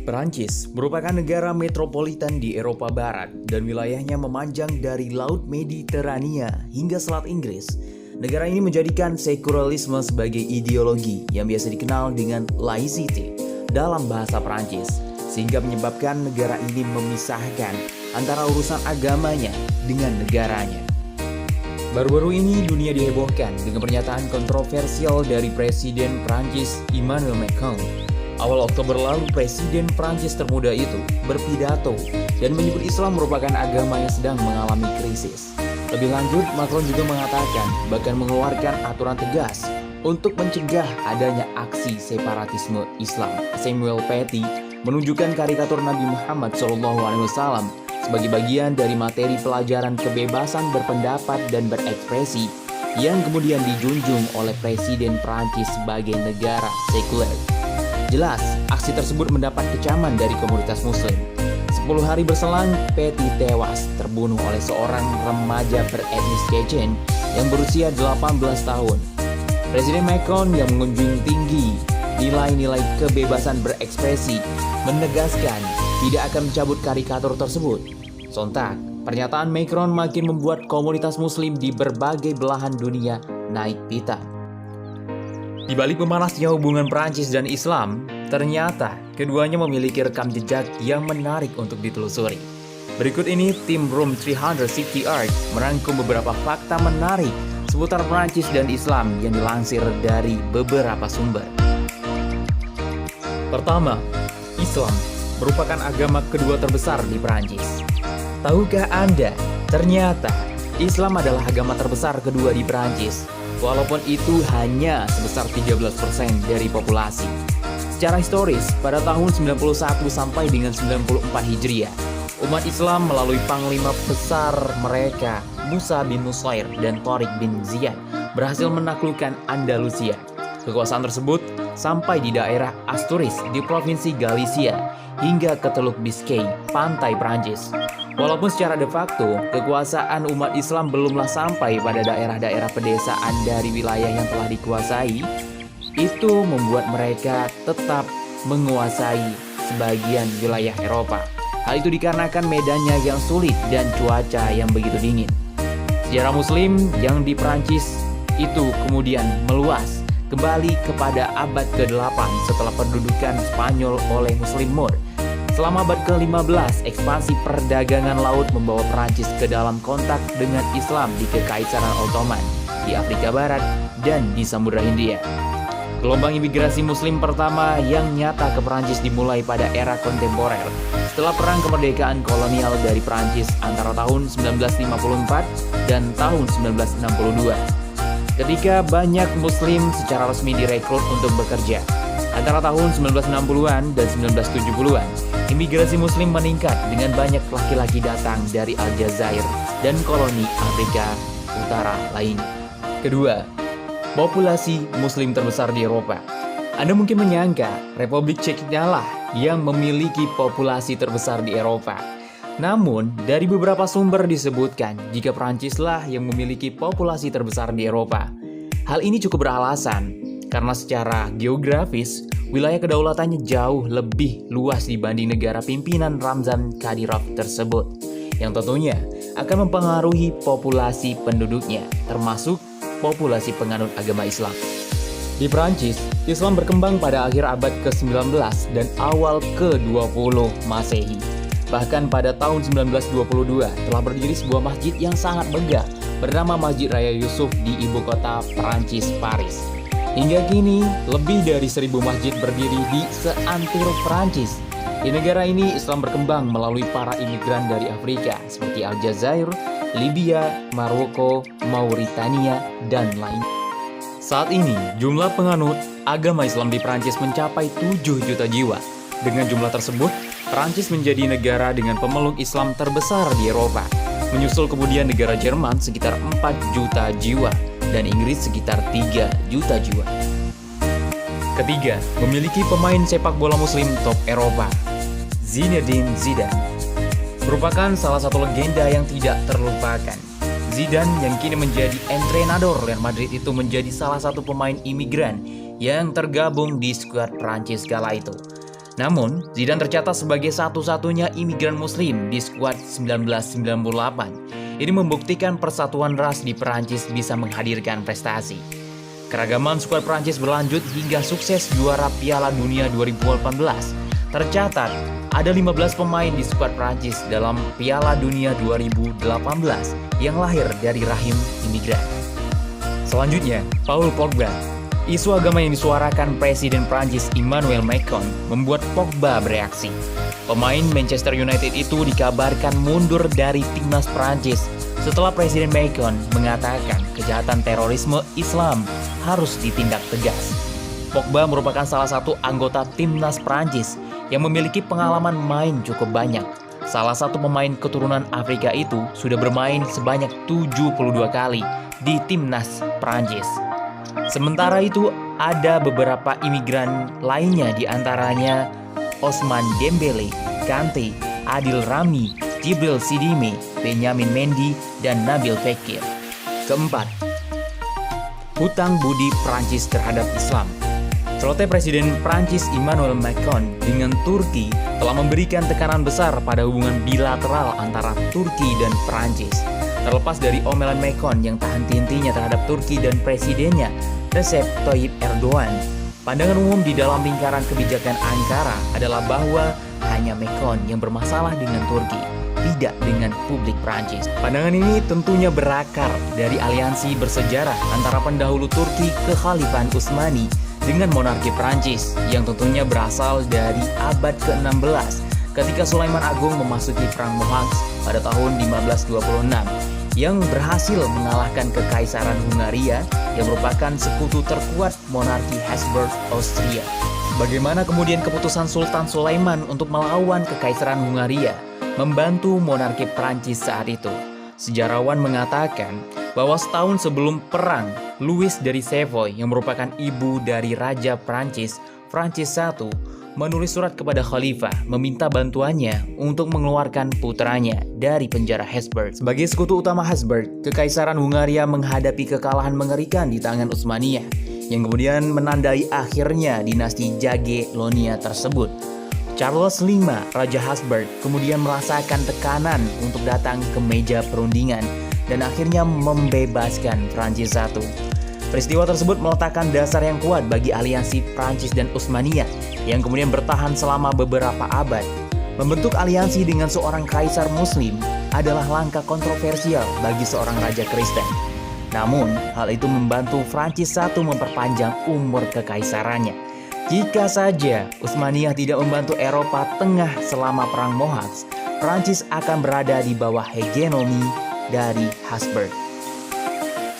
Perancis merupakan negara metropolitan di Eropa Barat dan wilayahnya memanjang dari Laut Mediterania hingga Selat Inggris. Negara ini menjadikan sekularisme sebagai ideologi yang biasa dikenal dengan laicite dalam bahasa Perancis, sehingga menyebabkan negara ini memisahkan antara urusan agamanya dengan negaranya. Baru-baru ini dunia dihebohkan dengan pernyataan kontroversial dari Presiden Prancis Emmanuel Macron. Awal Oktober lalu, Presiden Prancis termuda itu berpidato dan menyebut Islam merupakan agama yang sedang mengalami krisis. Lebih lanjut, Macron juga mengatakan bahkan mengeluarkan aturan tegas untuk mencegah adanya aksi separatisme Islam. Samuel Paty menunjukkan karikatur Nabi Muhammad SAW sebagai bagian dari materi pelajaran kebebasan berpendapat dan berekspresi yang kemudian dijunjung oleh Presiden Prancis sebagai negara sekuler. Jelas, aksi tersebut mendapat kecaman dari komunitas muslim. 10 hari berselang, Paty tewas terbunuh oleh seorang remaja beretnis Chechen yang berusia 18 tahun. Presiden Macron yang mengunjung tinggi nilai-nilai kebebasan berekspresi menegaskan tidak akan mencabut karikatur tersebut. Sontak, pernyataan Macron makin membuat komunitas muslim di berbagai belahan dunia naik pitam. Di balik memanasnya hubungan Perancis dan Islam, ternyata keduanya memiliki rekam jejak yang menarik untuk ditelusuri. Berikut ini tim Room 360 Art merangkum beberapa fakta menarik seputar Perancis dan Islam yang dilansir dari beberapa sumber. Pertama, Islam merupakan agama kedua terbesar di Perancis. Tahukah Anda, ternyata Islam adalah agama terbesar kedua di Perancis, walaupun itu hanya sebesar 13% dari populasi. Secara historis, pada tahun 91 sampai dengan 94 Hijriah, umat Islam melalui panglima besar mereka, Musa bin Nusair dan Tariq bin Ziyad, berhasil menaklukkan Andalusia. Kekuasaan tersebut sampai di daerah Asturias di Provinsi Galicia hingga ke Teluk Biscay, pantai Prancis. Walaupun secara de facto, kekuasaan umat Islam belumlah sampai pada daerah-daerah pedesaan dari wilayah yang telah dikuasai, itu membuat mereka tetap menguasai sebagian wilayah Eropa. Hal itu dikarenakan medannya yang sulit dan cuaca yang begitu dingin. Sejarah Muslim yang di Prancis itu kemudian meluas kembali kepada abad ke-8 setelah pendudukan Spanyol oleh Muslim Moor. Selama abad ke-15, ekspansi perdagangan laut membawa Perancis ke dalam kontak dengan Islam di Kekaisaran Ottoman, di Afrika Barat, dan di Samudra Hindia. Gelombang imigrasi Muslim pertama yang nyata ke Perancis dimulai pada era kontemporer, setelah perang kemerdekaan kolonial dari Perancis antara tahun 1954 dan tahun 1962. Ketika banyak Muslim secara resmi direkrut untuk bekerja, antara tahun 1960-an dan 1970-an, imigrasi Muslim meningkat dengan banyak laki-laki datang dari Aljazair dan koloni Afrika Utara lainnya. Kedua, populasi Muslim terbesar di Eropa. Anda mungkin menyangka Republik Ceknya lah yang memiliki populasi terbesar di Eropa. Namun, dari beberapa sumber disebutkan jika Perancislah yang memiliki populasi terbesar di Eropa. Hal ini cukup beralasan, karena secara geografis, wilayah kedaulatannya jauh lebih luas dibanding negara pimpinan Ramzan Kadyrov tersebut, yang tentunya akan mempengaruhi populasi penduduknya, termasuk populasi penganut agama Islam. Di Perancis, Islam berkembang pada akhir abad ke-19 dan awal ke-20 Masehi. Bahkan pada tahun 1922 telah berdiri sebuah masjid yang sangat megah bernama Masjid Raya Yusuf di ibu kota Perancis, Paris. Hingga kini, lebih dari 1000 masjid berdiri di seantero Perancis. Di negara ini, Islam berkembang melalui para imigran dari Afrika seperti Aljazair, Libya, Maroko, Mauritania, dan lainnya. Saat ini, jumlah penganut agama Islam di Perancis mencapai 7 juta jiwa. Dengan jumlah tersebut, Perancis menjadi negara dengan pemeluk Islam terbesar di Eropa. Menyusul kemudian negara Jerman sekitar 4 juta jiwa dan Inggris sekitar 3 juta jiwa. Ketiga, memiliki pemain sepak bola Muslim top Eropa. Zinedine Zidane merupakan salah satu legenda yang tidak terlupakan. Zidane yang kini menjadi entrenador Real Madrid itu menjadi salah satu pemain imigran yang tergabung di skuad Prancis kala itu. Namun, Zidane tercatat sebagai satu-satunya imigran muslim di skuad 1998. Ini membuktikan persatuan ras di Perancis bisa menghadirkan prestasi. Keragaman skuad Perancis berlanjut hingga sukses juara Piala Dunia 2018. Tercatat, ada 15 pemain di skuad Perancis dalam Piala Dunia 2018 yang lahir dari rahim imigran. Selanjutnya, Paul Pogba. Isu agama yang disuarakan Presiden Prancis Emmanuel Macron membuat Pogba bereaksi. Pemain Manchester United itu dikabarkan mundur dari timnas Prancis setelah Presiden Macron mengatakan kejahatan terorisme Islam harus ditindak tegas. Pogba merupakan salah satu anggota timnas Prancis yang memiliki pengalaman main cukup banyak. Salah satu pemain keturunan Afrika itu sudah bermain sebanyak 72 kali di timnas Prancis. Sementara itu, ada beberapa imigran lainnya di antaranya Ousmane Dembélé, Kante, Adil Rami, Djibril Sidibé, Benyamin Mendy, dan Nabil Fekir. Keempat, hutang budi Prancis terhadap Islam. Celoteh Presiden Prancis Emmanuel Macron dengan Turki telah memberikan tekanan besar pada hubungan bilateral antara Turki dan Prancis. Terlepas dari omelan Macron yang tak henti-hentinya terhadap Turki dan presidennya Recep Tayyip Erdogan, pandangan umum di dalam lingkaran kebijakan Ankara adalah bahwa hanya Macron yang bermasalah dengan Turki, tidak dengan publik Prancis. Pandangan ini tentunya berakar dari aliansi bersejarah antara pendahulu Turki Kekhalifahan Utsmani dengan monarki Prancis yang tentunya berasal dari abad ke-16 ketika Sulaiman Agung memasuki Perang Mohacs pada tahun 1526 yang berhasil mengalahkan Kekaisaran Hungaria yang merupakan sekutu terkuat monarki Habsburg Austria. Bagaimana kemudian keputusan Sultan Sulaiman untuk melawan Kekaisaran Hungaria membantu monarki Prancis saat itu? Sejarawan mengatakan bahwa setahun sebelum perang, Louis dari Savoy yang merupakan ibu dari Raja Prancis, Francis I, menulis surat kepada Khalifah meminta bantuannya untuk mengeluarkan putranya dari penjara Habsburg. Sebagai sekutu utama Habsburg, Kekaisaran Hungaria menghadapi kekalahan mengerikan di tangan Utsmaniyah yang kemudian menandai akhirnya dinasti Jagiellonia tersebut. Charles V, Raja Habsburg, kemudian merasakan tekanan untuk datang ke meja perundingan dan akhirnya membebaskan Prancis I. Peristiwa tersebut meletakkan dasar yang kuat bagi aliansi Prancis dan Utsmaniyah yang kemudian bertahan selama beberapa abad. Membentuk aliansi dengan seorang kaisar muslim adalah langkah kontroversial bagi seorang raja Kristen. Namun, hal itu membantu Prancis I memperpanjang umur kekaisarannya. Jika saja Utsmaniyah tidak membantu Eropa Tengah selama Perang Mohacs, Prancis akan berada di bawah hegemoni dari Habsburg.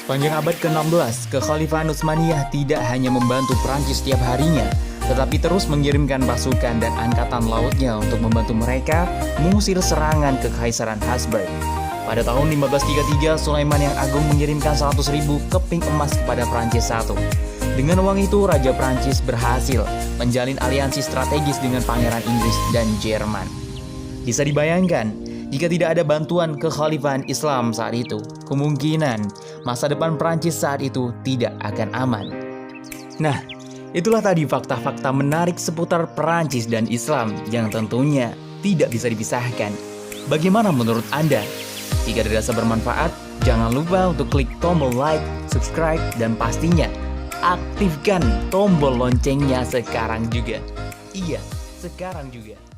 Sepanjang abad ke-16, Kekhalifahan Utsmaniyah tidak hanya membantu Prancis setiap harinya, tetapi terus mengirimkan pasukan dan angkatan lautnya untuk membantu mereka mengusir serangan Kekaisaran Habsburg. Pada tahun 1533, Sulaiman yang Agung mengirimkan 100.000 keping emas kepada Prancis I. Dengan uang itu, Raja Prancis berhasil menjalin aliansi strategis dengan Pangeran Inggris dan Jerman. Bisa dibayangkan, jika tidak ada bantuan Kekhalifahan Islam saat itu, kemungkinan masa depan Prancis saat itu tidak akan aman. Nah, itulah tadi fakta-fakta menarik seputar Prancis dan Islam yang tentunya tidak bisa dipisahkan. Bagaimana menurut Anda? Jika dirasa bermanfaat, jangan lupa untuk klik tombol like, subscribe, dan pastinya aktifkan tombol loncengnya sekarang juga. Iya, sekarang juga.